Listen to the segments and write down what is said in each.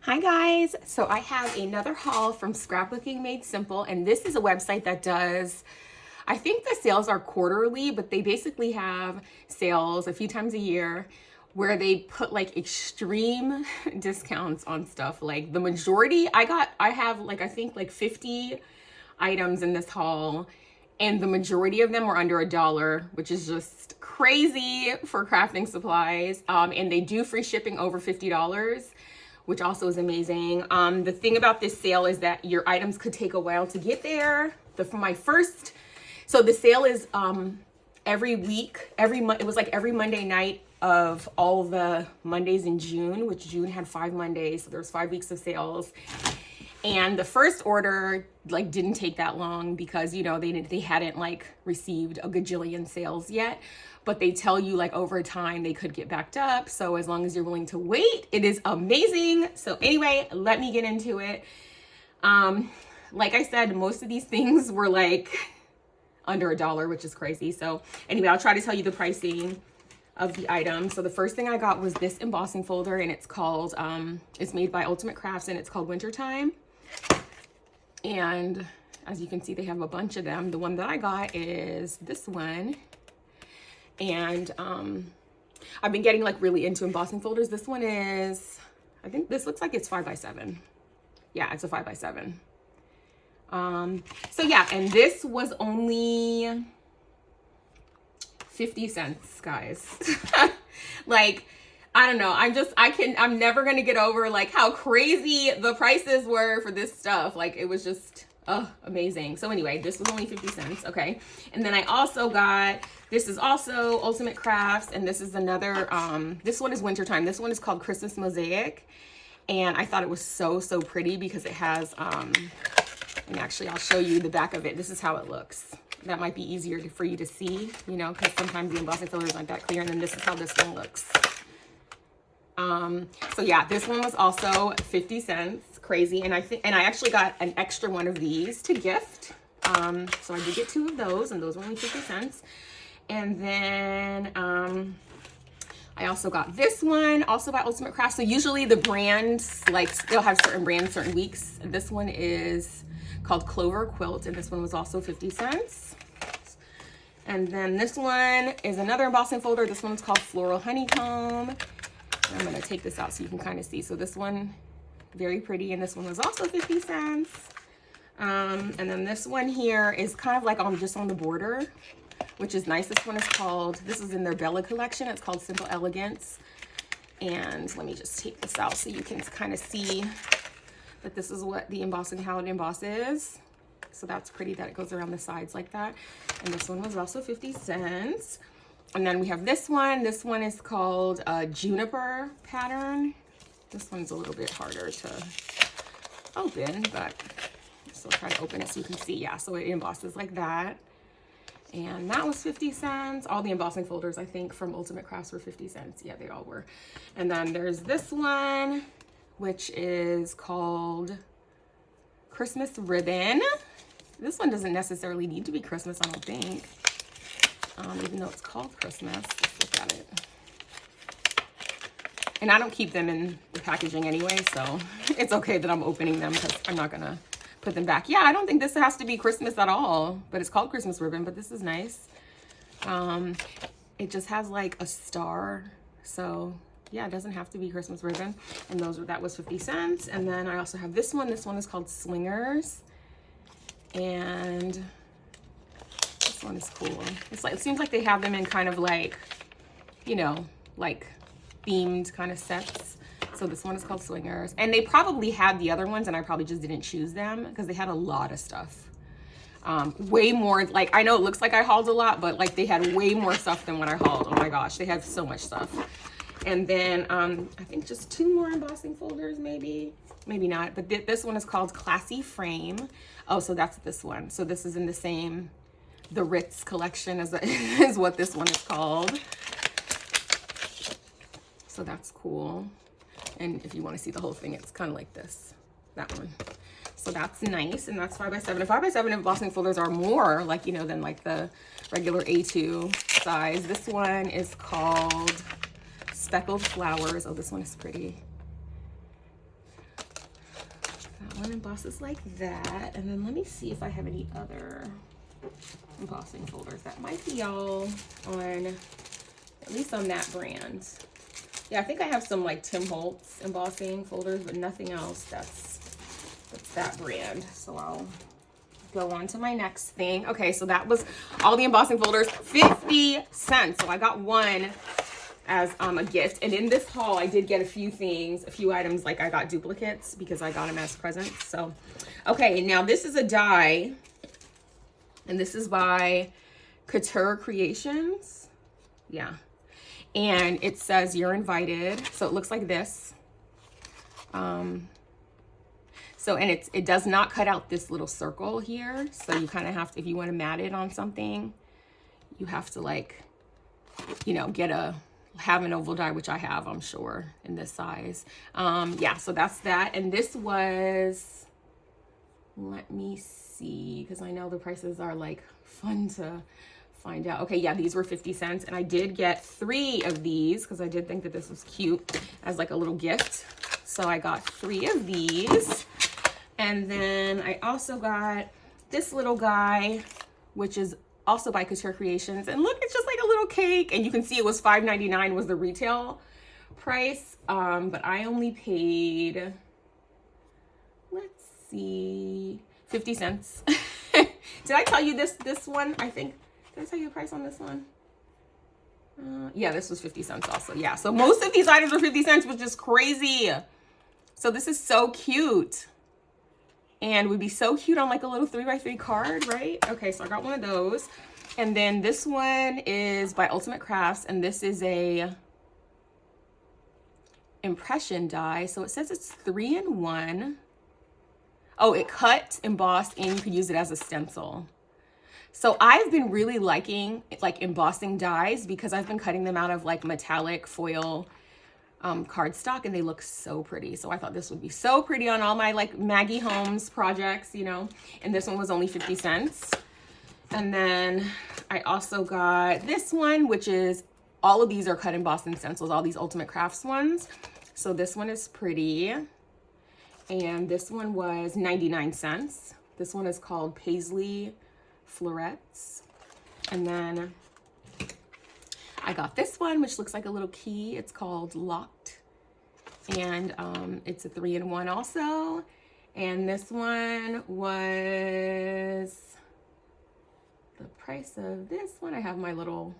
Hi guys, so I have another haul from Scrapbooking Made Simple, and this is a website that does, I think the sales are quarterly, but they basically have sales a few times a year where they put like extreme discounts on stuff. Like the majority, I have like, I think like 50 items in this haul, and the majority of them were under $1, which is just crazy for crafting supplies. And they do free shipping over $50, which also is amazing. The thing about this sale is that your items could take a while to get there. So the sale is every week, it was like every Monday night of all the Mondays in June, which June had 5 Mondays, so there's 5 weeks of sales. And the first order like didn't take that long because, you know, they hadn't like received a gajillion sales yet, but they tell you like over time they could get backed up. So as long as you're willing to wait, it is amazing. So anyway, let me get into it. Like I said, most of these things were like under $1, which is crazy. So anyway, I'll try to tell you the pricing of the item. So the first thing I got was this embossing folder, and it's called, it's made by Ultimate Crafts, and it's called Wintertime. And as you can see, they have a bunch of them. The one that I got is this one. And I've been getting like really into embossing folders. This one is, I think this looks like it's 5x7. Yeah, it's a 5x7. So yeah, and this was only 50 cents, guys. Like, I don't know. I'm never going to get over like how crazy the prices were for this stuff. Like it was just, amazing. So anyway, this was only 50 cents. Okay. And then I also got, this is also Ultimate Crafts. And this is another, this one is Wintertime. This one is called Christmas Mosaic. And I thought it was so, so pretty because it has, and actually I'll show you the back of it. This is how it looks. That might be easier for you to see, you know, because sometimes the embossing folders aren't that clear. And then this is how this one looks. So yeah, this one was also 50 cents, crazy. And I actually got an extra one of these to gift. So I did get 2 of those, and those were only 50 cents. And then, I also got this one, also by Ultimate Crafts. So usually the brands, like they'll have certain brands, certain weeks. This one is called Clover Quilt, and this one was also 50 cents. And then this one is another embossing folder. This one's called Floral Honeycomb. I'm gonna take this out so you can kind of see. So this one, very pretty, and this one was also 50 cents. And then this one here is kind of like just on the border, which is nice. This one is called, this is in their Bella collection. It's called Simple Elegance. And let me just take this out so you can kind of see that this is what the embossing, how it embosses. So that's pretty that it goes around the sides like that. And this one was also 50 cents. And then we have this one. This one is called Juniper Pattern. This one's a little bit harder to open, but so try to open it so you can see. Yeah, so it embosses like that. And that was 50 cents. All the embossing folders, I think, from Ultimate Crafts were 50 cents. Yeah, they all were. And then there's this one, which is called Christmas Ribbon. This one doesn't necessarily need to be Christmas, I don't think. Even though it's called Christmas. Let's look at it. And I don't keep them in the packaging anyway, so it's okay that I'm opening them because I'm not gonna put them back. Yeah, I don't think this has to be Christmas at all, but it's called Christmas Ribbon, but this is nice. It just has like a star, so yeah, it doesn't have to be Christmas ribbon. And that was 50 cents. And then I also have this one. This one is called Swingers. And this one is cool. It's like, it seems like they have them in kind of like, you know, like themed kind of sets. So this one is called Swingers. And they probably had the other ones and I probably just didn't choose them because they had a lot of stuff. Way more, like, I know it looks like I hauled a lot, but like they had way more stuff than what I hauled. Oh my gosh, they had so much stuff. And then I think just 2 more embossing folders, maybe not. But this one is called Classy Frame. Oh, so that's this one. So this is in the same, the Ritz collection is what this one is called. So that's cool. And if you want to see the whole thing, it's kind of like this, that one. So that's nice, and that's 5x7. 5x7 embossing folders are more like, you know, than like the regular A2 size. This one is called Speckled Flowers. Oh, this one is pretty. embosses like that. And then let me see if I have any other embossing folders that might be all on, at least on that brand. Yeah, I think I have some like Tim Holtz embossing folders, but nothing else that's that brand. So I'll go on to my next thing. Okay, so that was all the embossing folders, 50 cents. So I got one as a gift. And in this haul, I did get a few things, a few items, like I got duplicates because I got them as presents. So, okay, now this is a die, and this is by Couture Creations. Yeah. And it says you're invited. So it looks like this. So, and it does not cut out this little circle here. So you kind of have to, if you want to mat it on something, you have to like, you know, have an oval die, which I have, I'm sure, in this size. Yeah, so that's that. And this was, let me see, because I know the prices are like fun to find out. Okay, yeah, these were 50 cents. And I did get 3 of these because I did think that this was cute as like a little gift. So I got 3 of these. And then I also got this little guy, which is also by Couture Creations. And look, it's just like a little cake. And you can see it was $5.99 was the retail price. But I only paid, let's see, 50 cents. Did I tell you this one? I think, did I tell you the price on this one? Yeah, this was 50 cents also. Yeah, so most of these items were 50 cents, which is crazy. So this is so cute. And would be so cute on like a little 3x3 card, right? Okay, so I got one of those. And then this one is by Ultimate Crafts, and this is a impression die. So it says it's 3-in-1. Oh, it cut, embossed, and you could use it as a stencil. So I've been really liking like embossing dies because I've been cutting them out of like metallic foil cardstock, and they look so pretty. So I thought this would be so pretty on all my like Maggie Holmes projects, you know. And this one was only 50 cents. And then I also got this one, which is, all of these are cut embossed in stencils, all these Ultimate Crafts ones. So this one is pretty. And this one was 99 cents. This one is called Paisley Florets. And then I got this one, which looks like a little key. It's called Locked. And it's a 3-in-1 also. And this one was, the price of this one, I have my little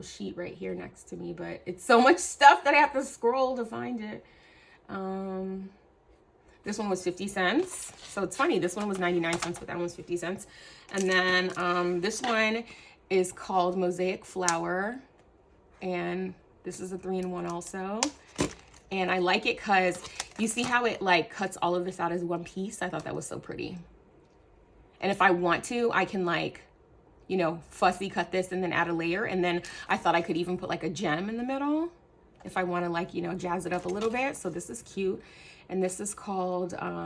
sheet right here next to me, but it's so much stuff that I have to scroll to find it. This one was 50 cents. So it's funny, this one was 99 cents, but that one was 50 cents. And then this one is called Mosaic Flower. And this is a 3-in-1 also. And I like it because you see how it like cuts all of this out as one piece. I thought that was so pretty. And if I want to, I can like, you know, fussy cut this and then add a layer. And then I thought I could even put like a gem in the middle if I want to like, you know, jazz it up a little bit. So this is cute. And this is called, I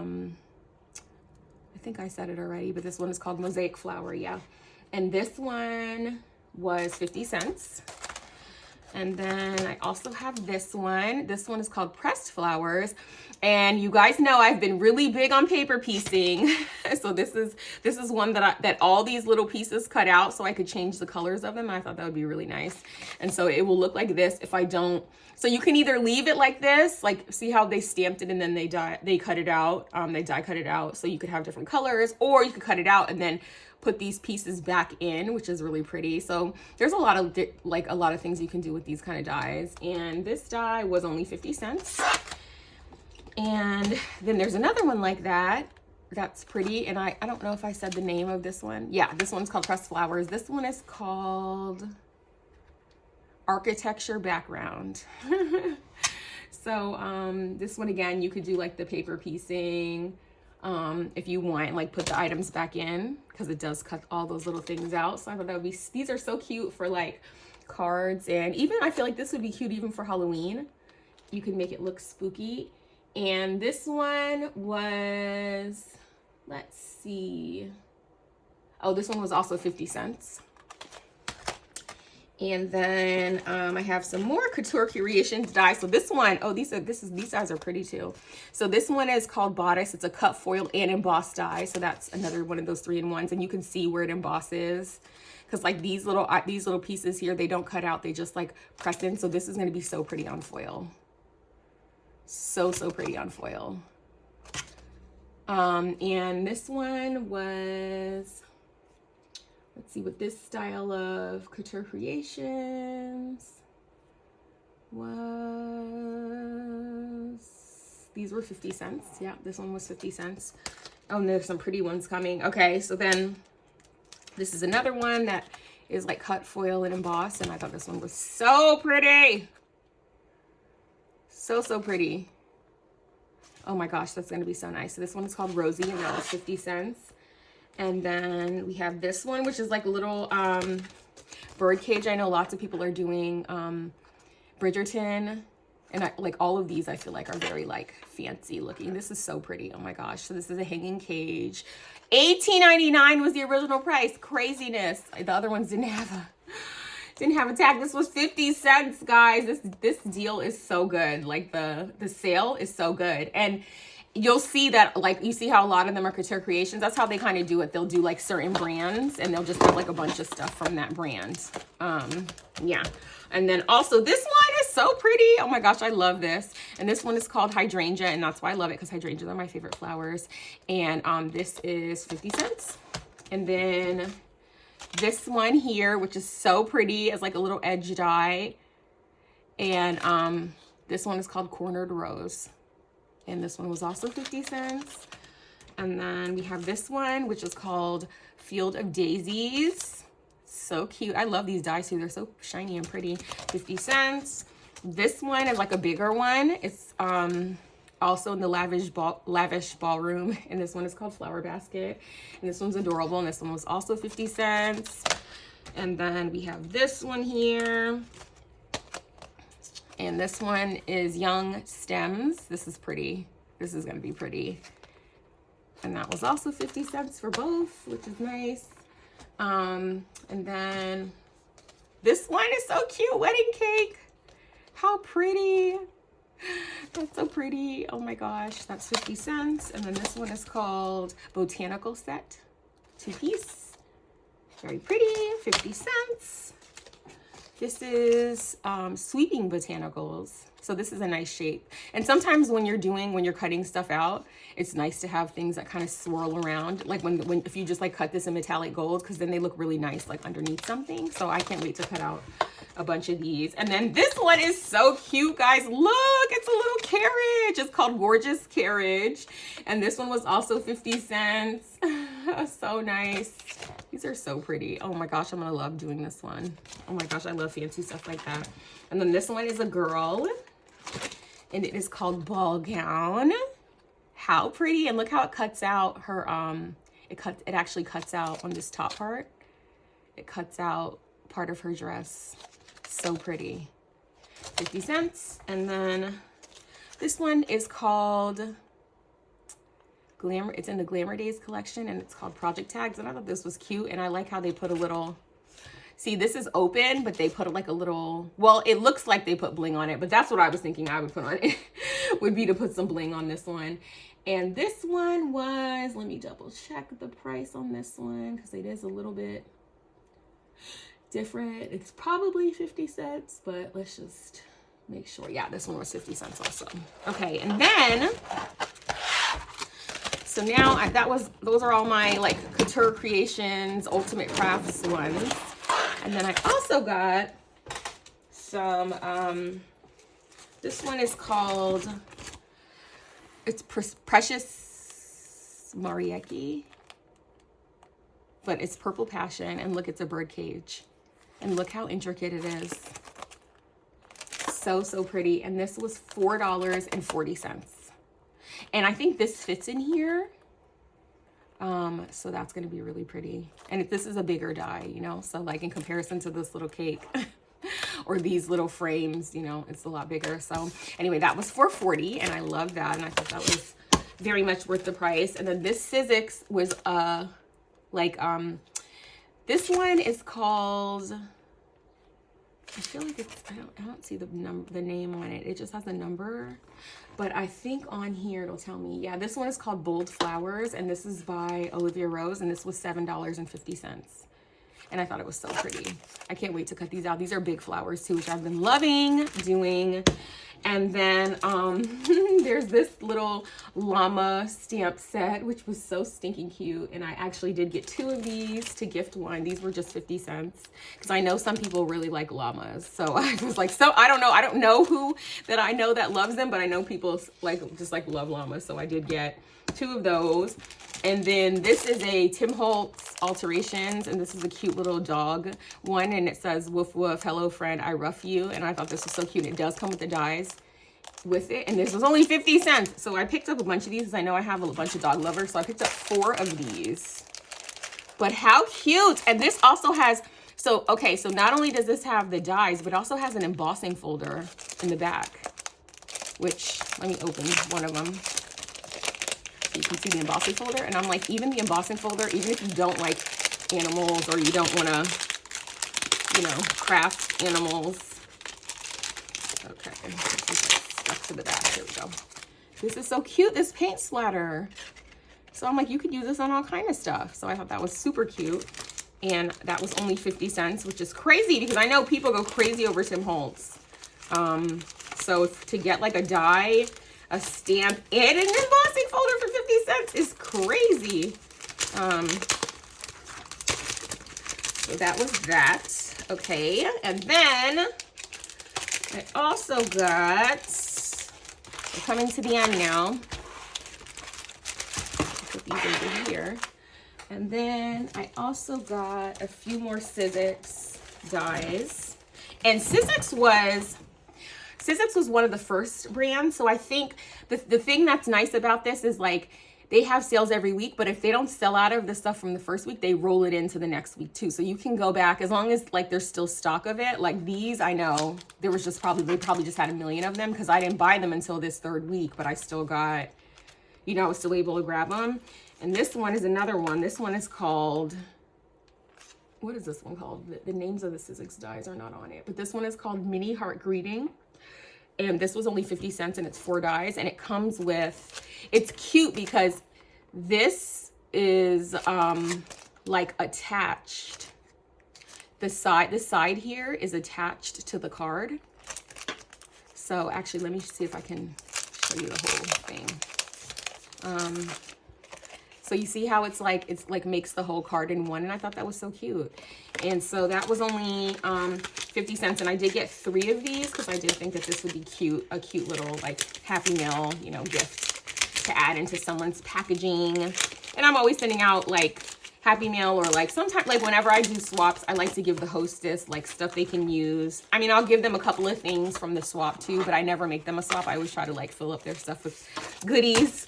think I said it already, but this one is called Mosaic Flower, yeah. And this one was 50 cents. And then I also have this one. This one is called Pressed Flowers. And you guys know I've been really big on paper piecing. So this is one that all these little pieces cut out so I could change the colors of them. I thought that would be really nice. And so it will look like this if I don't. So you can either leave it like this, like see how they stamped it and then they cut it out. They die cut it out so you could have different colors, or you could cut it out and then put these pieces back in, which is really pretty. So there's a lot of things you can do with these kind of dies. And this die was only 50 cents. And then there's another one like that. That's pretty. And I don't know if I said the name of this one. Yeah, this one's called Pressed Flowers. This one is called Architecture Background. So this one, again, you could do like the paper piecing. If you want, like put the items back in, because it does cut all those little things out. So I thought that would be, these are so cute for like cards, and even I feel like this would be cute even for Halloween. You can make it look spooky. And this one was, let's see. Oh, this one was also 50 cents. And then I have some more Couture Creations dies. So this one, oh, these dies are pretty too. So this one is called Bodice. It's a cut foil and embossed die. So that's another one of those 3-in-1s, and you can see where it embosses. Because like these little pieces here, they don't cut out, they just like press in. So this is going to be so pretty on foil. So pretty on foil. And this one was, let's see what this style of Couture Creations was. These were 50 cents. Yeah, this one was 50 cents. Oh, and there's some pretty ones coming. Okay, so then this is another one that is like cut foil and embossed, and I thought this one was so pretty. So pretty. Oh my gosh, that's gonna be so nice. So this one is called Rosie, and that was 50 cents. And then we have this one, which is like a little bird cage. I know lots of people are doing Bridgerton, and like all of these I feel like are very like fancy looking. This is so pretty. Oh my gosh. So this is a hanging cage. $18.99 was the original price. Craziness. The other ones didn't have a tag. This was 50 cents, guys. This deal is so good. Like the sale is so good. And you'll see that, like, you see how a lot of them are Couture Creations. That's how they kind of do it. They'll do like certain brands, and they'll just have like a bunch of stuff from that brand. Yeah. And then also this one is so pretty. Oh my gosh, I love this. And this one is called Hydrangea, and that's why I love it, because hydrangeas are my favorite flowers. And this is 50 cents. And then this one here, which is so pretty, is like a little edge die. And this one is called Cornered Rose. And this one was also 50 cents. And then we have this one, which is called Field of Daisies. So cute. I love these dies too. They're so shiny and pretty. 50 cents. This one is like a bigger one. It's also in the lavish ballroom. And this one is called Flower Basket. And this one's adorable. And this one was also 50 cents. And then we have this one here. And this one is Young Stems. This is pretty. This is going to be pretty. And that was also 50 cents for both, which is nice. And then this one is so cute. Wedding cake. How pretty. That's so pretty. Oh my gosh. That's 50 cents. And then this one is called Botanical Set. 2-piece. Very pretty. 50 cents. This is Sweeping Botanicals. So this is a nice shape. And sometimes when you're cutting stuff out, it's nice to have things that kind of swirl around. Like if you just like cut this in metallic gold, because then they look really nice like underneath something. So I can't wait to cut out a bunch of these. And then this one is so cute, guys. Look, it's a little carriage. It's called Gorgeous Carriage. And this one was also 50 cents. So nice. These are so pretty. Oh my gosh, I'm gonna love doing this one. Oh my gosh, I love fancy stuff like that. And then this one is a girl, and it is called Ball Gown. How pretty. And look how it cuts out her it actually cuts out on this top part. It cuts out part of her dress. So pretty. 50 cents. And then this one is called Glamour. It's in the Glamour Days collection, and it's called Project Tags. And I thought this was cute, and I like how they put a little, see, this is open, but they put like a little, well, it looks like they put bling on it, but that's what I was thinking I would put on it, would be to put some bling on this one. And this one was, let me double check the price on this one, because it is a little bit different. It's probably 50 cents, but let's just make sure. Yeah, this one was 50 cents also. Okay, and then, so now those are all my like Couture Creations, Ultimate Crafts ones. And then I also got some, this one is called, it's Precious Marieki, but it's Purple Passion. And look, it's a bird cage. And look how intricate it is. So pretty. And this was $4.40. And I think this fits in here. So that's going to be really pretty. And this is a bigger die, you know, so like in comparison to this little cake or these little frames, you know, it's a lot bigger. So anyway, that was $4.40, and I love that. And I thought that was very much worth the price. And then this Sizzix was this one is called I feel like it's, I don't see the name on it. It just has a number. But I think on here it'll tell me. Yeah, this one is called Bold Flowers, and this is by Olivia Rose, and this was $7.50. And I thought it was so pretty. I can't wait to cut these out. These are big flowers too, which I've been loving doing. And then there's this little llama stamp set, which was so stinking cute. And I actually did get 2 of these to gift one. These were just 50 cents because I know some people really like llamas. So I was like, so I don't know who that I know that loves them, but I know people just love llamas. So I did get 2 of those. And then this is a Tim Holtz Alterations, and this is a cute little dog one, and it says, woof woof, hello friend, I rough you. And I thought this was so cute. It does come with the dies with it, and this was only 50 cents. So I picked up a bunch of these because I know I have a bunch of dog lovers, so I picked up 4 of these. But how cute! And this also has, so not only does this have the dies, but it also has an embossing folder in the back, which, let me open one of them. You can see the embossing folder, and I'm like, even the embossing folder, even if you don't like animals or you don't want to, you know, craft animals. Okay, this is stuck to the back. Here we go. This is so cute, this paint splatter. So I'm like, you could use this on all kind of stuff. So I thought that was super cute, and that was only 50 cents, which is crazy because I know people go crazy over Tim Holtz. So to get like a die, a stamp, and an embossing folder for 50 cents is crazy. So that was that. Okay, and then I also got, we're coming to the end now. Put these over here. And then I also got a few more Sizzix dies. And Sizzix was one of the first brands. So I think the thing that's nice about this is like they have sales every week, but if they don't sell out of the stuff from the first week, they roll it into the next week too. So you can go back as long as like there's still stock of it. Like these, I know there was just they probably just had a million of them because I didn't buy them until this 3rd week, but I still got, you know, I was still able to grab them. And this one is another one. This one is called, what is this one called? The names of the Sizzix dies are not on it, but this one is called Mini Heart Greeting. And this was only 50 cents and it's 4 dies, and it comes with, it's cute because this is like attached. The side here is attached to the card. So actually, let me see if I can show you the whole thing. So you see how it's like makes the whole card in one, and I thought that was so cute. And so that was only 50 cents, and I did get 3 of these because I did think that this would be cute, a cute little like Happy Meal, you know, gift to add into someone's packaging. And I'm always sending out like Happy Meal, or like sometimes, like whenever I do swaps, I like to give the hostess like stuff they can use. I mean, I'll give them a couple of things from the swap too, but I never make them a swap. I always try to like fill up their stuff with goodies.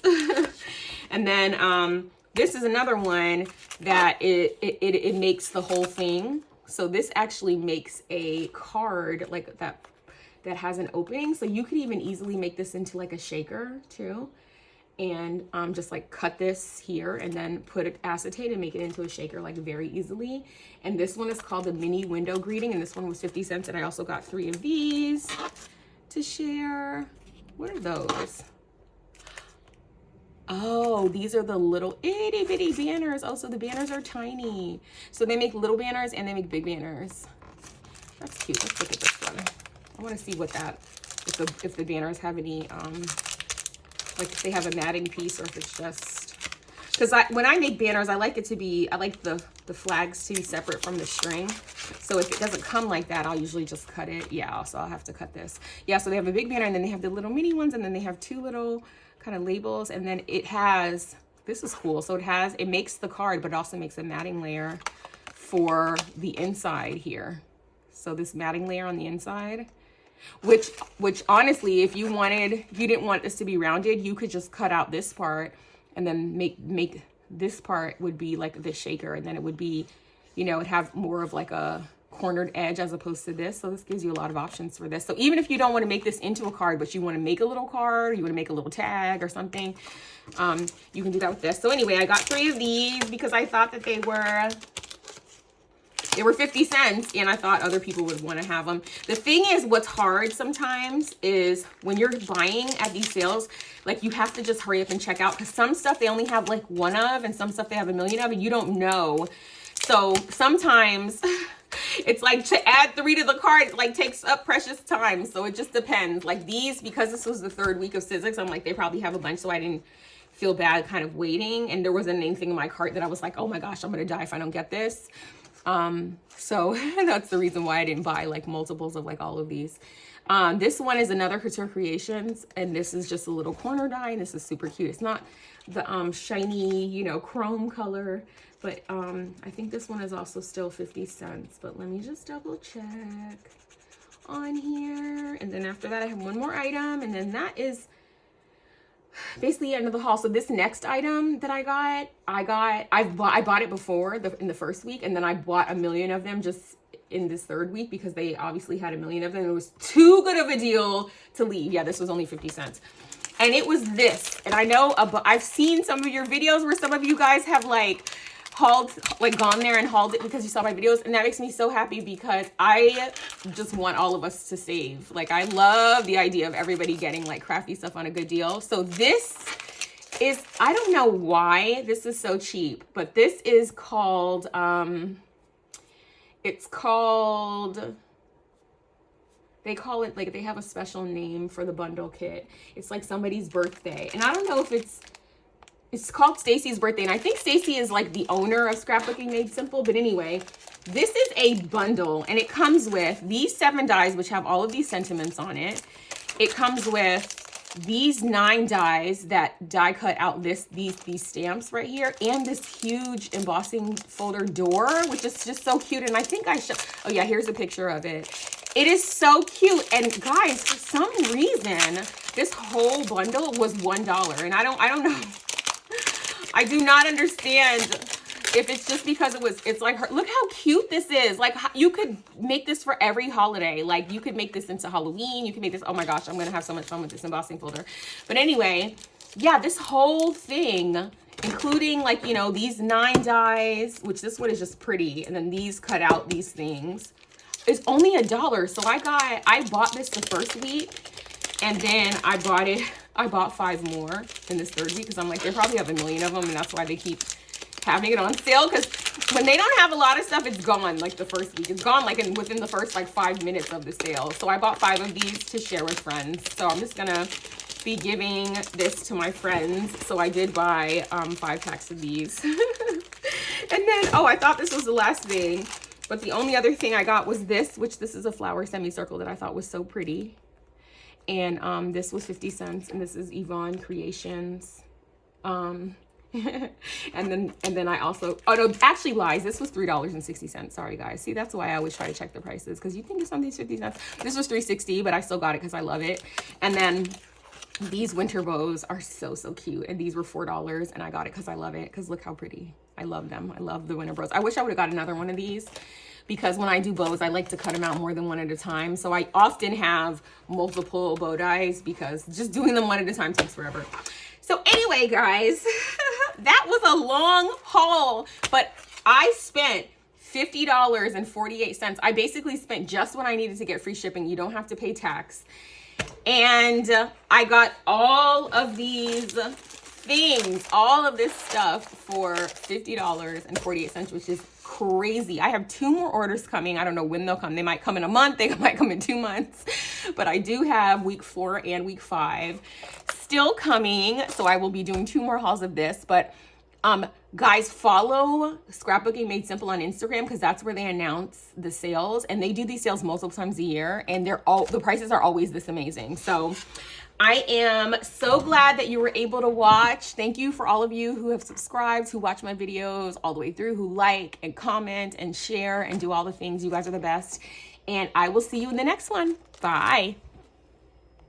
And then this is another one that it makes the whole thing. So this actually makes a card like that has an opening. So you could even easily make this into like a shaker too. And just like cut this here and then put acetate and make it into a shaker like very easily. And this one is called the Mini Window Greeting, and this one was 50 cents. And I also got 3 of these to share. What are those? Oh, these are the little itty bitty banners. Oh, so the banners are tiny. So they make little banners and they make big banners. That's cute. Let's look at this one. I want to see what that, if the banners have any, like if they have a matting piece, or if it's just, because when I make banners, I like it to be, I like the flags to be separate from the string. So if it doesn't come like that, I'll usually just cut it. Yeah, so I'll have to cut this. Yeah, so they have a big banner, and then they have the little mini ones, and then they have 2 little kind of labels, and then it has, this is cool. So it makes the card, but it also makes a matting layer for the inside here. So this matting layer on the inside, which honestly, if you didn't want this to be rounded, you could just cut out this part and then make this part would be like the shaker, and then it would be, you know, it'd have more of like a cornered edge as opposed to this. So this gives you a lot of options for this. So even if you don't want to make this into a card, but you want to make a little card, or you want to make a little tag or something, you can do that with this. So anyway, I got 3 of these because I thought that they were They were 50 cents, and I thought other people would want to have them. The thing is, what's hard sometimes is when you're buying at these sales, like you have to just hurry up and check out, because some stuff they only have like one of, and some stuff they have a million of, and you don't know. So sometimes it's like to add 3 to the cart, it like takes up precious time. So it just depends. Like these, because this was the 3rd week of Sizzix, I'm like, they probably have a bunch, so I didn't feel bad kind of waiting. And there wasn't anything in my cart that I was like, oh my gosh, I'm gonna die if I don't get this. So that's the reason why I didn't buy like multiples of like all of these. This one is another Couture Creations, and this is just a little corner die, and this is super cute. It's not the shiny, you know, chrome color, but I think this one is also still 50 cents, but let me just double check on here. And then after that I have one more item, and then that is basically the end of the haul. So this next item that I bought it before in the 1st week, and then I bought a million of them just in this 3rd week because they obviously had a million of them. It was too good of a deal to leave. Yeah, this was only 50 cents. And it was this. And I know I've seen some of your videos where some of you guys have like gone there and hauled it because you saw my videos, and that makes me so happy because I just want all of us to save. Like I love the idea of everybody getting like crafty stuff on a good deal. So this is, I don't know why this is so cheap, but this is called it's called, they call it, like they have a special name for the bundle kit. It's like somebody's birthday, and I don't know if it's called Stacy's birthday, and I think Stacy is like the owner of Scrapbooking Made Simple. But anyway, this is a bundle, and it comes with these 7 dies, which have all of these sentiments on it. It comes with these 9 dies that die cut out these stamps right here, and this huge embossing folder door, which is just so cute. And I think I should, oh yeah, here's a picture of it. It is so cute. And guys, for some reason, this whole bundle was $1, and I don't know. I do not understand if it's just because it's like, look how cute this is. Like you could make this for every holiday. Like you could make this into Halloween. You can make this, oh my gosh, I'm going to have so much fun with this embossing folder. But anyway, yeah, this whole thing, including like, you know, these 9 dies, which this one is just pretty. And then these cut out these things, is only $1. So I bought this the 1st week, and then I bought 5 more in this 3rd week because I'm like, they probably have a million of them, and that's why they keep having it on sale. Because when they don't have a lot of stuff, it's gone. Like the 1st week, it's gone like within the first like 5 minutes of the sale. So I bought 5 of these to share with friends. So I'm just gonna be giving this to my friends. So I did buy 5 packs of these. And then, oh, I thought this was the last thing, but the only other thing I got was this, which this is a flower semicircle that I thought was so pretty. And this was 50 cents, and this is Yvonne Creations. And then I also, oh no, actually lies. This was $3.60. Sorry guys. See, that's why I always try to check the prices, because you think it's something's 50 cents. This was $3.60, but I still got it because I love it. And then these winter bows are so cute, and these were $4, and I got it because I love it, because look how pretty. I love them. I love the winter bows. I wish I would have got another one of these, because when I do bows, I like to cut them out more than one at a time. So I often have multiple bow dies because just doing them one at a time takes forever. So anyway, guys, that was a long haul, but I spent $50.48. I basically spent just what I needed to get free shipping. You don't have to pay tax. And I got all of these things, all of this stuff for $50.48, which is crazy. I have 2 more orders coming. I don't know when they'll come. They might come in a month. They might come in 2 months. But I do have week 4 and week 5 still coming. So I will be doing 2 more hauls of this. But guys, follow Scrapbooking Made Simple on Instagram, because that's where they announce the sales. And they do these sales multiple times a year. And the prices are always this amazing. So I am so glad that you were able to watch. Thank you for all of you who have subscribed, who watch my videos all the way through, who like and comment and share and do all the things. You guys are the best. And I will see you in the next one. Bye.